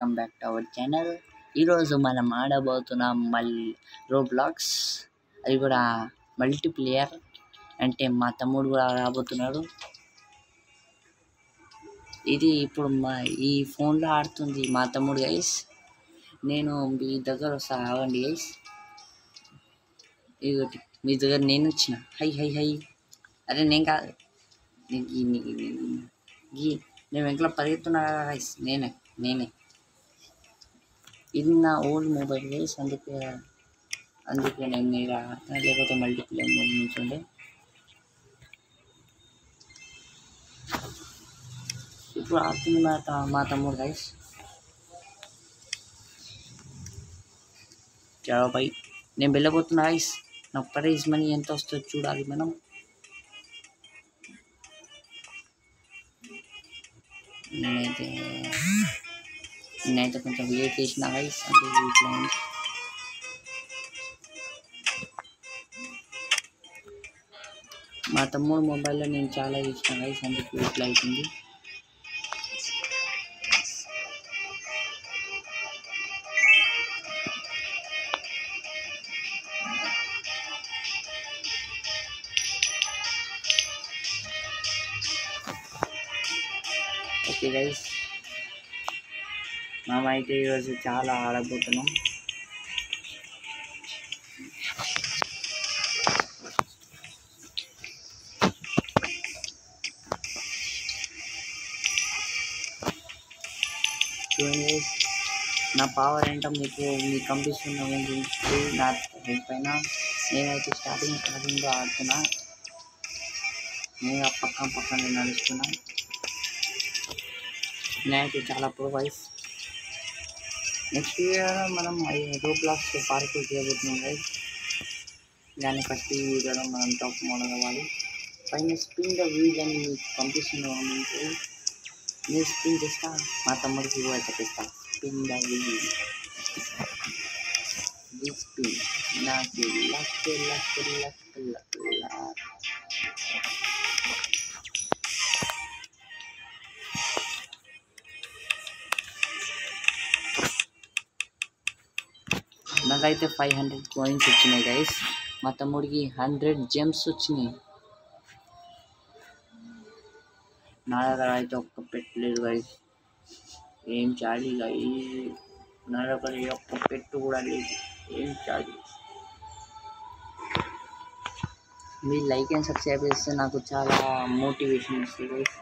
Welcome back to our channel. ఈరోజు మనం ఆడబోతున్నాం Roblox, అది కూడా మల్టీప్లేయర్. అంటే మా తమ్ముడు కూడా రాబోతున్నాడు. ఇది ఇప్పుడు ఈ ఫోన్లో ఆడుతుంది మా తమ్ముడు గైస్. నేను మీ దగ్గర వస్తా, ఆగండి గైస్. ఇదిగోటి మీ దగ్గర నేను వచ్చిన. High high high. అరే నేను కాదు, నేను వెంకల పరిగెత్తున్నా కదా గైస్. నేనే ఇది నా ఓల్డ్ మొబైల్ గైస్. అందుకే నేను ఇలా, లేకపోతే మల్టీప్లేయర్ మోడ్ నుంచి ఉండే. ఇప్పుడు ఆడుతుంది మా తమ్ముడు గైస్. చాలా పై నేను వెళ్ళబోతున్నా గైస్. నాకు ప్రైజ్ మనీ ఎంత వస్తుందో చూడాలి మనం. నేనైతే కొంచెం వెయిట్ చేసిన గైస్. అంటే ఇట్లా మా తమ్ముడు మొబైల్లో నేను చాలా చేసిన గైస్, అందుకు ఇట్లా అవుతుంది. ఓకే గైస్, మేమైతే ఈరోజు చాలా ఆడబోతున్నాం. చూడండి నా పవర్ ఏంటో మీకు కనిపిస్తున్న నా హెడ్ పైన. నేనైతే స్టార్టింగ్లో ఆడుతున్నా. నేను పక్కన నడుస్తున్నా. నేనైతే చాలా ప్రో గైస్. నెక్స్ట్ ఇయర్ మనం రోబ్లాక్స్ పార్క్ చేయబోతున్నాం గైస్. దాన్ని ఫస్ట్ ఈ వీడియోలో మనం టాప్ మోడల్ అవ్వాలి. పైన స్పిన్ ద వీల్ అని మీకు పంపిస్తున్నాం. నేను స్పిన్ చేస్తా, మా తమ్ముడికి కూడా చెప్పిస్తా. స్పిన్ ద వీల్, స్పిన్ నాకు luck luck luck luck luck. నాకైతే 500 కాయిన్స్ వచ్చినాయి గైస్. మా తమ్ముడికి 100 జెమ్స్ వచ్చినాయి. నా దగ్గర అయితే ఒక్క పెట్టలేదు గైస్. ఏం చాలి గైస్, నా దగ్గర ఒక్క పెట్టు కూడా లేదు. ఏం చాలి. మీరు లైక్ అండ్ సబ్స్క్రైబ్ చేస్తే నాకు చాలా మోటివేషన్ వస్తుంది గైస్.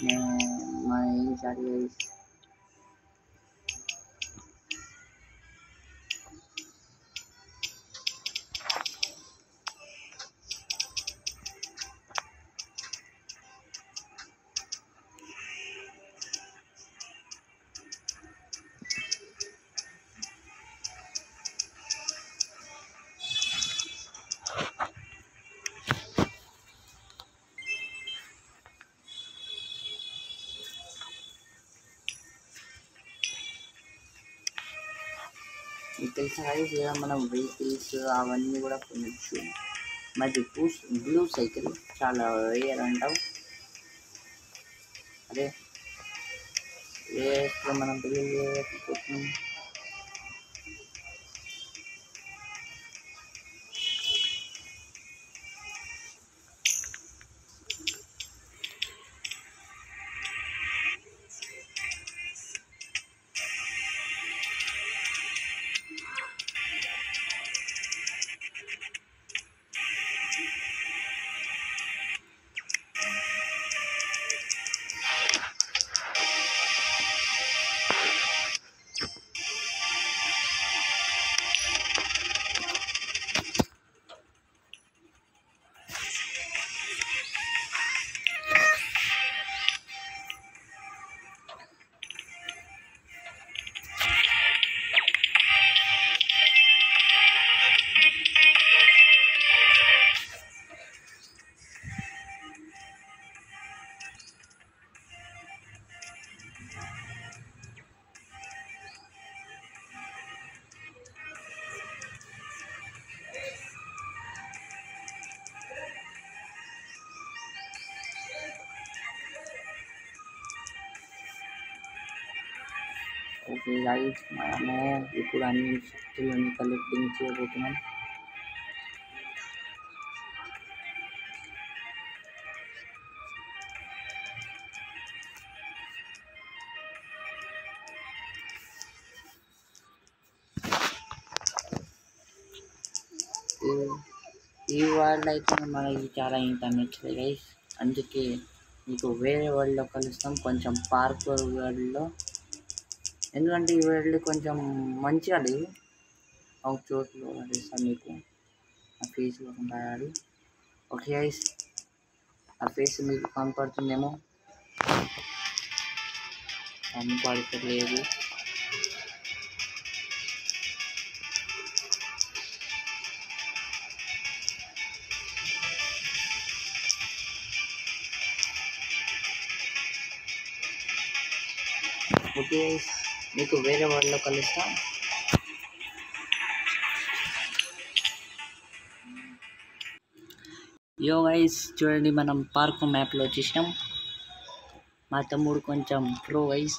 నేను ఏం చాలి గైస్. మీకు తెలుసా గైస్, ఇలా మనం వెహికల్స్ అవన్నీ కూడా కొనచ్చు. మరి బ్లూ సైకిల్ చాలా రేర్ అంటావు. అదే రేస్లో మనం వెళ్ళిపోతున్నాం. ఓకే గైస్, మనము ఇప్పుడు అన్ని శక్తులను కలెక్టింగ్ చేయబోతున్నాం. ఈ వరల్డ్ అయితే మనకి చాలా ఇంటర్నెట్ గైస్, అందుకే మీకు వేరే వరల్డ్లో కలుస్తాం, కొంచెం పార్కర్ వరల్డ్లో. ఎందుకంటే ఈ వరల్డ్ కొంచెం మంచిగా లేదు, ఒక చోట్లో కలుస్తాం మీకు. ఆ ఫేస్ రాయాలి. ఓకే గైస్, ఆ ఫేస్ మీకు కనపడుతుందేమో, కనపడట్లేదు. ఓకే గైస్, మీకు వేరే వరల్డ్లో కలుస్తాం. యో గైస్, చూడండి మనం పార్క్ మ్యాప్లో వచ్చేసినాం. మా తమ్ముడు కొంచెం ప్రో గైస్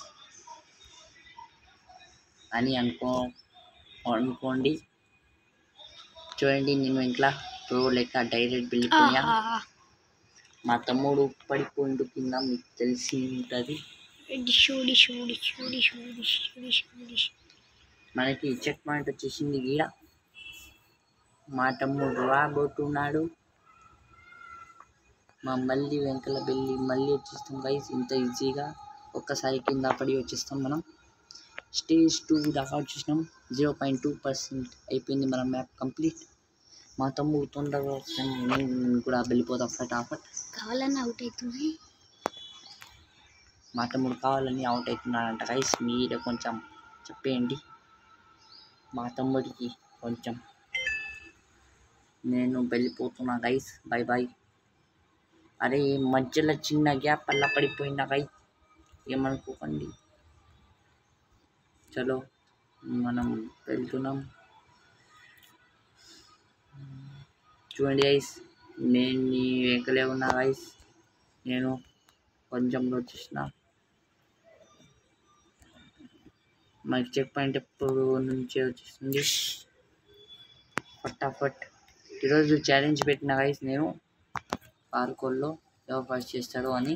అని అనుకోండి. చూడండి, నేను ఇంట్లో ప్రో లెక్క డైరెక్ట్ వెళ్ళిపోయా. మా తమ్ముడు పడిపోయిండు కింద, మీకు తెలిసి ఉంటుంది. మనకి చెక్ పాయింట్ వచ్చేసింది గీడ. మా తమ్ముడు రాబోతున్నాడు. మళ్ళీ వెనకల వెళ్ళి మళ్ళీ వచ్చేస్తాం గైస్, ఇంత ఈజీగా ఒక్కసారి కింద పడి వచ్చేస్తాం మనం. స్టేజ్ 2 దాకా వచ్చేసినాం. 0.2% అయిపోయింది మన మ్యాప్ కంప్లీట్. మా తమ్ముడు తొందరగా వస్తాను, నేను కూడా వెళ్ళిపోతాం ఫటాఫట్. కావాలని అవుట్ అవుతుంది. మా తమ్ముడు కావాలని అవుట్ అవుతున్నాడంట గైస్, మీరే కొంచెం చెప్పేయండి మా తమ్ముడికి కొంచెం. నేను వెళ్ళిపోతున్నా గైస్, బాయ్ బాయ్. అరే మధ్యలో చిన్న గ్యాప్ అలా పడిపోయినా గైస్, ఏమనుకోకండి. చలో మనం వెళ్తున్నాం. చూడండి గైస్, నేను నీ వెంకలే ఉన్నా గైస్, నేను కొంచెంలో వచ్చేసిన. మనకి చెక్ పాయింట్ ఎప్పుడు నుంచే వచ్చేస్తుంది ఫటాఫట్. ఈరోజు ఛాలెంజ్ పెట్టిన గైస్ నేను, పార్కోల్లో ఎవరు ఫస్ట్ చేస్తారో అని.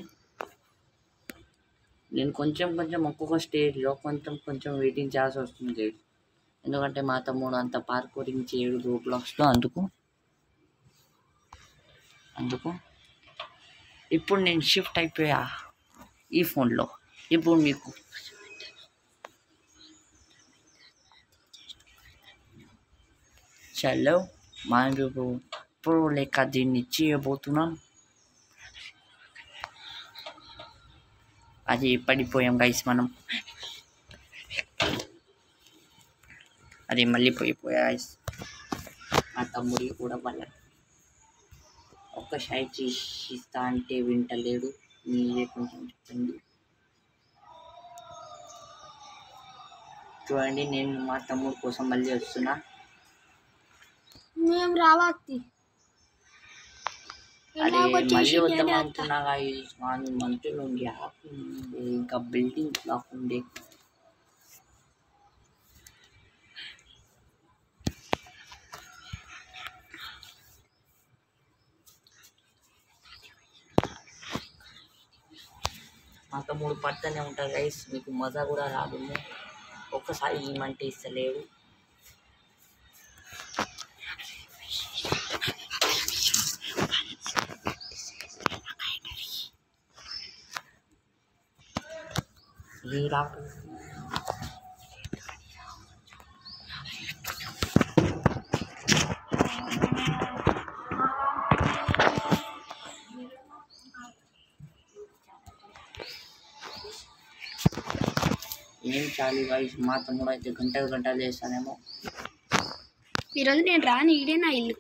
నేను కొంచెం ఒక్కొక్క స్టేజ్లో కొంచెం వెయిటింగ్ చేయాల్సి వస్తుంది, ఎందుకంటే మా తమ్ముడు అంత పార్కోరింగ్ చేయడు రోబ్లాక్స్లో. అందుకు ఇప్పుడు నేను షిఫ్ట్ అయిపోయా ఈ ఫోన్లో. ఇప్పుడు మీకు చలో మనం ఇప్పుడు లెక్క దీన్ని చేయబోతున్నాం. అది పడిపోయాం గైస్ మనం, అది మళ్ళీ పోయిపోయా గైస్. మా తమ్ముడి కూడా వాళ్ళ ఒక్కసారి చేసిస్తా అంటే వింటలేడు, మీరే కొంచెం చెప్పండి. చూడండి, నేను మా తమ్ముడు కోసం మళ్ళీ వస్తున్నా. మేము రావాక్తి అరే మళ్ళీ వద్దాం అనుకున్నా గైస్, కానీ మధ్యలో గ్యాప్ ఉండే, ఇంకా బిల్డింగ్ బ్లాక్ ఉండే. మా తమ్ముడు పడుతూనే ఉంటారు గైస్, మీకు మజా కూడా రాదు. ఒక్కసారి ఏమంటే ఇస్తలేడు. ఏం చాలు గైస్, మా తమ్ముడు అయితే గంటలు చేస్తానేమో. ఈరోజు నేను రాని, ఈడే నా ఇల్లు.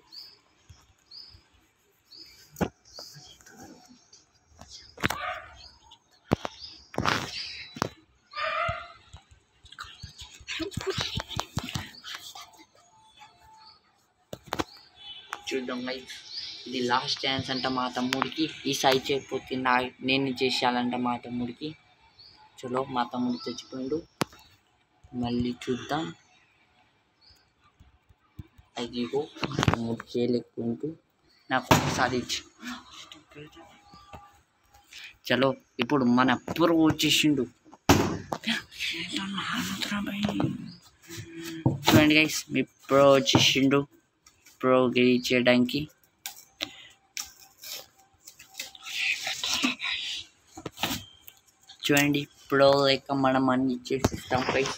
చూద్దాం గైస్, ఇది లాస్ట్ ఛాన్స్ అంట మా తమ్ముడికి. ఈ సైజ్ చేయకపోతే నేను చేసేయాలంట మా తమ్ముడికి. చలో మా తమ్ముడు తెచ్చిపోయిండు. మళ్ళీ చూద్దాం. అయ్యో మూడు చేయలేకుంటూ నాకు ఒకసారి చలో ఇప్పుడు మన ప్రో వచ్చేసిండు. చూడండి గైస్, మీ ప్రో వచ్చేసిండు. ప్రో గెలి చేయడానికి చూడండి, ప్రో లెక్క మనం అన్ని చేసిస్తాం గైస్.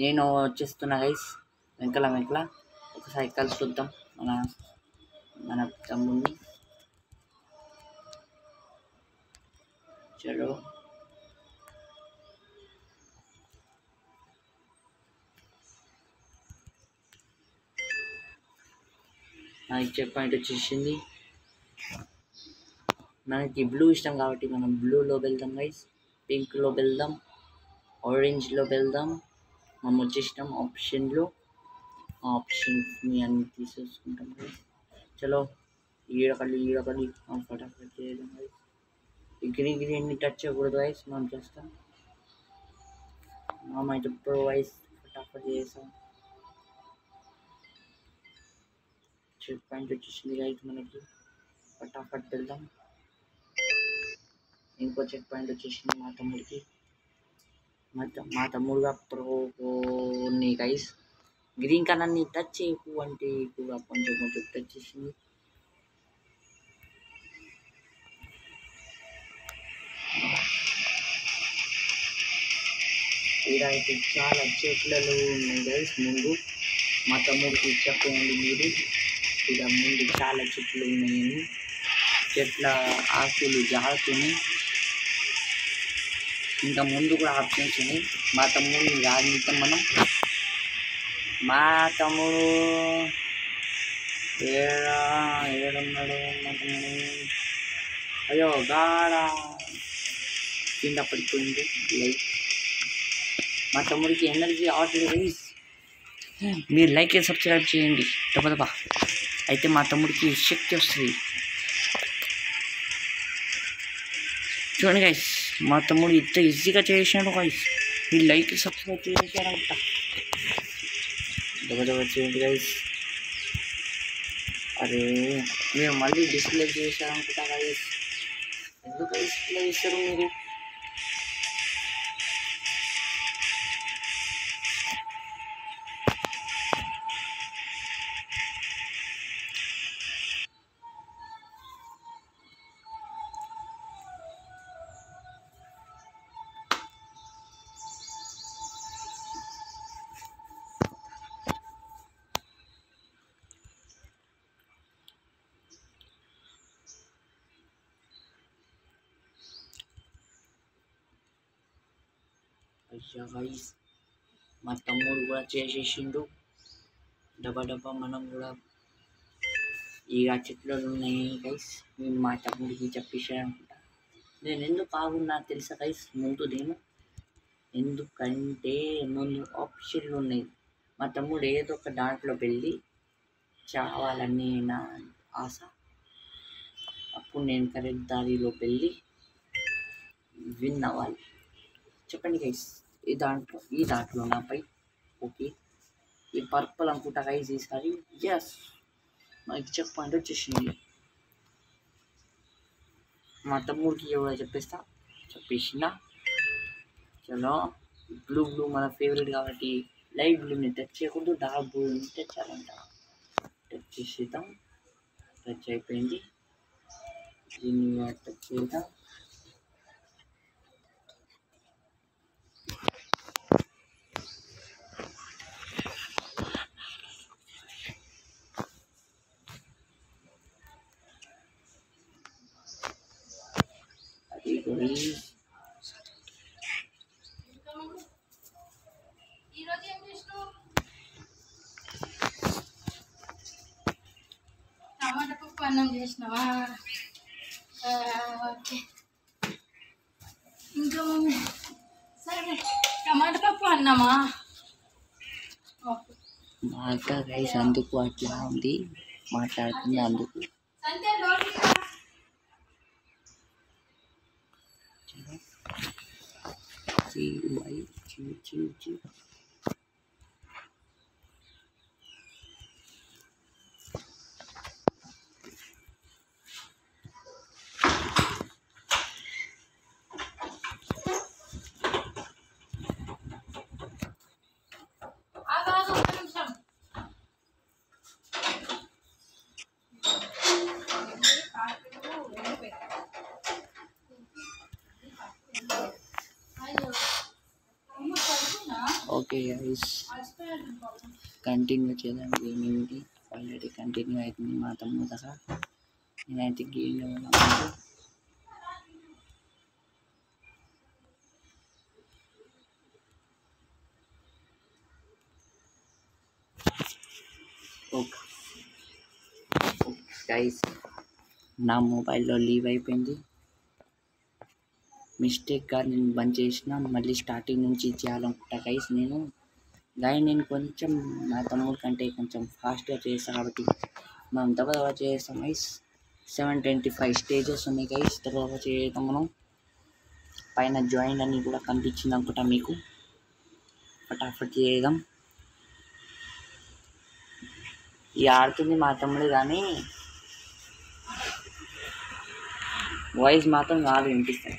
నేను వచ్చేస్తున్నా గైస్, వెంకల ఒకసారి కలిసి చూద్దాం మన తమ్ముడిని. చలో చెక్ పాయింట్ వచ్చేసింది. మనకి బ్లూ ఇష్టం కాబట్టి మనం బ్లూలో వెళ్దాం గైస్, పింక్లో వెళ్దాం, ఆరెంజ్లో వెళ్దాం. మనం వచ్చేసినాం ఆప్షన్స్ని అన్ని తీసేసుకుంటాం గైస్. చలో ఈడకల్లి ఫటాఫట్ చేయడం గైస్. ఈ గ్రీన్ని టచ్ చేయకూడదు గైస్, మనం చేస్తాం. అయితే ప్రో వైస్ ఫటాఫట్ చేసాం. చెక్ పాయింట్ వచ్చేసింది గైస్ మనకి, ఫటాఫట్ వెళ్దాం. ఇంకో చెక్ పాయింట్ వచ్చేసింది మా తమ్ముడికి. మా తమ్ముడుగా ప్రోని గైస్. గ్రీన్ కలర్ని టచ్ చేయకు అంటే కూడా కొంచెం టచ్ చేసింది. ఇదైతే చాలా చెట్లలో ఉన్నాయి గైస్. ముందు మా తమ్ముడికి చెప్పండి మీరు, ఇక్కడ ముందు చాలా చెట్లు ఉన్నాయని. చెట్ల ఆకులు జారుతున్నాయి. ఇంకా ముందు కూడా ఆప్షన్స్ ఉన్నాయి. మా తమ్ముడిని రాజనీతం మనం. మా తమ్ముడు ఏడున్నాడు మా తమ్ముడు? అయ్యో గాడ కింద పడిపోయింది. లైక్ మా తమ్ముడికి ఎనర్జీ ఆటలు రైస్. మీరు లైక్ చేసి సబ్స్క్రైబ్ చేయండి తప్ప. అయితే మా తమ్ముడికి శక్తి వస్తుంది. చూడండి గైస్, మా తమ్ముడు ఇంత ఈజీగా చేసాడు గైస్. ఈ లైక్ సబ్స్క్రైబ్ చేసాడంట. దెబ్బ చేయండి గైస్. అరే మీరు మళ్ళీ డిస్ప్లే చేశారనుకుంటా గైస్. ఎందుకు డిస్ప్లే చేస్తారు మీరు? అయ్యా గైస్, మా తమ్ముడు కూడా చేసేసిండు. డబ్బా మనం కూడా ఇక చెట్లు ఉన్నాయి గైస్. మేము మా తమ్ముడికి చెప్పేసాను అనుకుంటా. నేను ఎందుకు ఆగున్నా తెలుసా గైస్? ఎందుకంటే ముందు ఆప్షన్లు ఉన్నాయి. మా తమ్ముడు ఏదో ఒక దాంట్లో వెళ్ళి చావాలని నా ఆశ. అప్పుడు నేను కరెక్ట్ దారిలో వెళ్ళి విన్ అవ్వాలి. చెప్పండి గైస్, ఈ దాంట్లో నాపై ఓకే. ఈ పర్పుల్ అనుకుంటా గైస్ ఈసారి. ఎస్, మనకి చెక్ పాయింట్ వచ్చేసింది. మా తమ్ముడికి ఎవరో చెప్పేసిన. చలో బ్లూ మన ఫేవరెట్ కాబట్టి లైట్ బ్లూని టచ్ చేయకూడదు, డార్క్ బ్లూని టచ్ చేయాలంట. టచ్ చేసేద్దాం. టచ్ అయిపోయింది. దీన్ని టచ్ చేద్దాం. టమాటా పప్పు అన్నం చేసినావా? ఓకే. ఇంకా సరే, టమాటా పప్పు అన్నమా? మాట రైస్ అందుకు అట్లా ఉంది, మాట్లాడుతుంది అందుకు. CUI. ఓకే గైస్, కంటిన్యూ చేద్దాం గేమింగ్కి. ఆల్రెడీ కంటిన్యూ అవుతుంది మా తమ్ముడు దగ్గర. నేనైతే గేమ్ ఓకే గైస్, నా మొబైల్లో లీవ్ అయిపోయింది. మిస్టేక్గా నేను బంద్ చేసిన, మళ్ళీ స్టార్టింగ్ నుంచి చేయాలనుకుంటా గైస్. నేను కొంచెం నా తమ్ముడు కంటే కొంచెం ఫాస్ట్గా చేస్తాను కాబట్టి మనం దబదబ చేస్తాం గైస్. 725 స్టేజెస్ ఉన్నాయి గైస్. తర్వాత చేద్దాం మనం. పైన జాయిన్ అని కూడా కనిపించింది అనుకుంటా మీకు. ఫటాఫట్ చేద్దాం. ఈ ఆడుతుంది మా తమ్ముడు కానీ వాయిస్ మాత్రం కాదు వినిపిస్తాయి.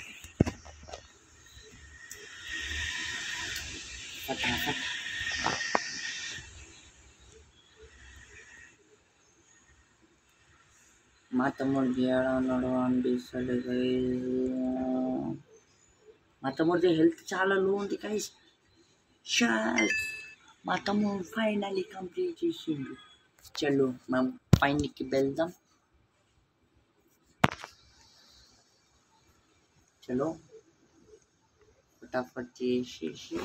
ఫటాఫట్. మా తమ్ముడు ఉన్నాడు అనిపిస్తాడు గైస్. మా తమ్ముడిది హెల్త్ చాలా లో ఉంది గైస్. మా తమ్ముడు ఫైనల్లీ కంప్లీట్ చేసిండు. చలో మనం పైనకి వెళ్దాం. చలో ఫటాఫట్ చేసేసి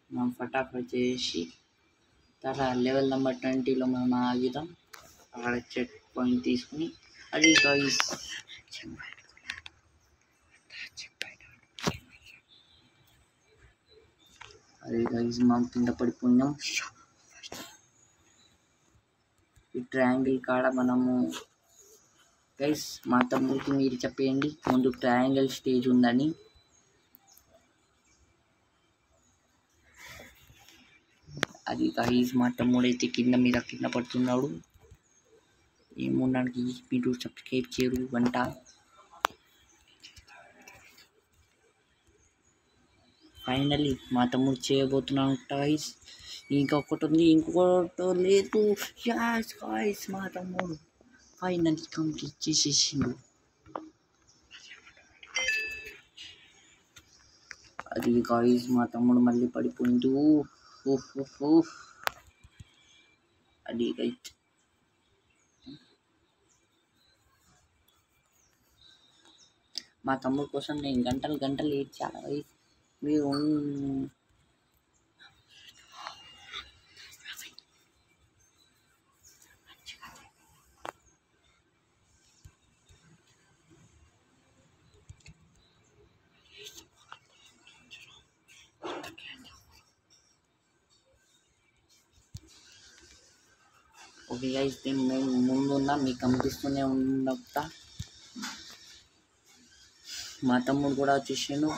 మనం ఫటాఫట్ చేసి తర్వాత లెవెల్ నెంబర్ 20లో మనం ఆగిదాం. అక్కడ చెక్ పాయింట్ తీసుకుని అది గైస్ మనం కింద పడిపోయినాం. ఈ ట్రయాంగిల్ కాడ మనము గైస్, మా తమ్ముడికి మీరు చెప్పేయండి ముందు ట్రయాంగిల్ స్టేజ్ ఉందని. అది గైస్, మా తమ్ముడు అయితే కింద పడుతున్నాడు. ఏమున్నానికి మీరు సబ్స్క్రైబ్ చేయరు వంట. ఫైనల్లీ మా తమ్ముడు చేయబోతున్నాను గైస్. ఇంకొకటి ఉంది, ఇంకొకటి లేదు. గైస్, మా తమ్ముడు ఫైనల్లీ కంప్లీట్ చేసేసిండు. అది గైస్, మా తమ్ముడు మళ్ళీ పడిపోయిండు. అది గైస్, మా తమ్ముడు కోసం నేను గంటలు ఏడ్చాను గైస్. మీరు ఓకే గైస్, మేము ముందున్నా మీకు కనిపిస్తూనే ఉండొస్తా. మా తమ్ముడు కూడా వచ్చేసాను.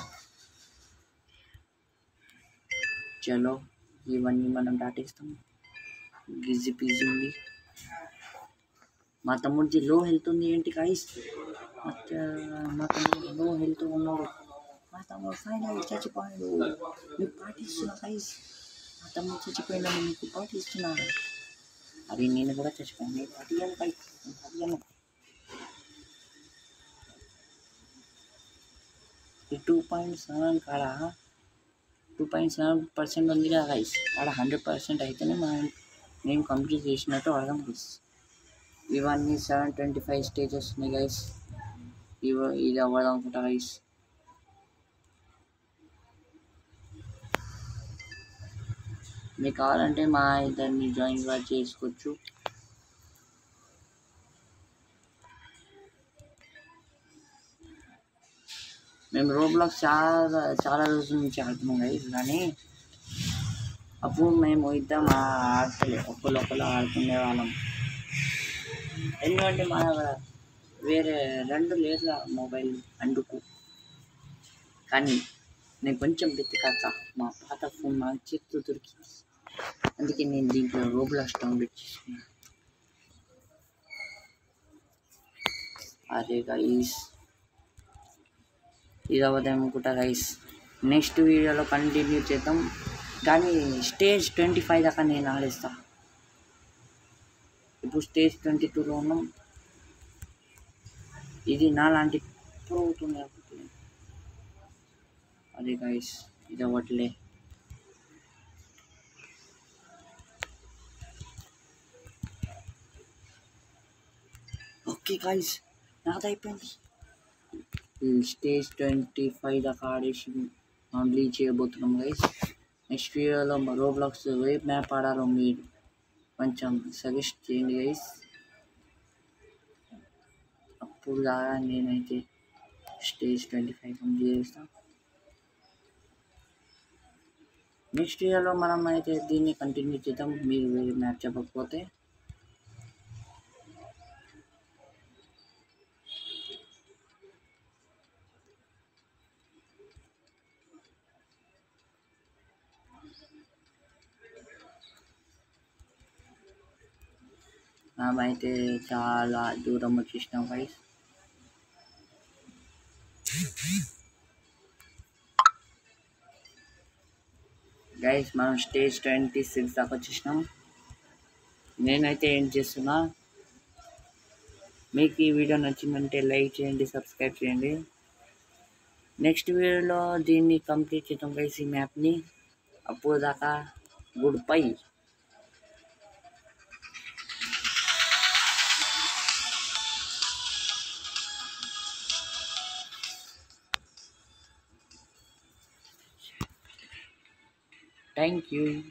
చలో ఇవన్నీ మనం దాటిస్తాం. గిజి పిజి ఉంది. మా తమ్ముడికి లో హెల్త్ ఉంది ఏంటి గైస్. మా తమ్ముడు లో హెల్త్ ఉన్నాడు. మా తమ్ముడు ఫైనల్ చచ్చిపోయాడు. మీకు పాటిస్తున్నా గైస్. మా తమ్ముడు చచ్చిపోయినాడు, మీకు పాటిస్తున్నాను. అది నేను కూడా చచ్చిపోయాను. నేను పాటియాను గైస్, పాటియాను. 2.7 కాడ 2.7% ఉంది కదా గైస్. అక్కడ 100% అయితేనే మేము కంప్లీట్ చేసినట్టు అర్థం గైస్. ఇవన్నీ 725 స్టేజెస్ ఉన్నాయి గైస్. ఇది అవ్వదు అనుకుంటా గైస్. మీకు కావాలంటే మా ఇద్దరిని జాయిన్ కూడా చేసుకోవచ్చు. మేము రోబ్లాక్స్ చాలా రోజుల నుంచి ఆడుతున్నాం గైస్. కానీ అప్పుడు మేము ఇద్దరం ఆడతలే, ఒకళ్ళు ఆడుకునే వాళ్ళం. ఎందుకంటే మన వేరే 2 లేదులా మొబైల్ అందుకు. కానీ నేను కొంచెం వెతికాక మా పాత ఫోన్ నా చేతిలో దొరికింది. అందుకే నేను దీంట్లో రోబ్లాక్స్ డౌన్లోడ్ చేసుకున్నాను. అరే గైస్, ఇది అవ్వదనుకుంటా గైస్. నెక్స్ట్ వీడియోలో కంటిన్యూ చేద్దాం. కానీ స్టేజ్ 25 దాకా నేను ఆడేస్తా. ఇప్పుడు స్టేజ్ 22లో ఉన్నాం. ఇది నాలాంటి ప్రో అవుతుంది. అదే గైస్, ఇది అవ్వట్లే. ఓకే గైస్, నాది అయిపోయింది. స్టేజ్ 25 దాకా ఆడేసి లీడ్ చేయబోతున్నాం గైస్. నెక్స్ట్ వీడియోలో రోబ్లాక్స్ ఏ మ్యాప్ ఆడాలో మీరు కొంచెం సజెస్ట్ చేయండి గైస్. అప్పుడు దాకా నేనైతే స్టేజ్ 25 కంప్లీట్ చేస్తాను. నెక్స్ట్ వీడియోలో మనం అయితే దీన్ని కంటిన్యూ చేద్దాం. మీరు వేరే మ్యాప్ చెప్పకపోతే. మనమైతే చాలా దూరం వచ్చేసినాం గైస్. గైస్, మనం స్టేజ్ 26 దాకా వచ్చేసినాం. నేనైతే ఏం చేస్తున్నా, మీకు ఈ వీడియో నచ్చిందంటే లైక్ చేయండి, సబ్స్క్రైబ్ చేయండి. నెక్స్ట్ వీడియోలో దీన్ని కంప్లీట్ చేద్దాం గైస్, ఈ మ్యాప్ని. అప్పుడు దాకా గుడ్ బై. Thank you.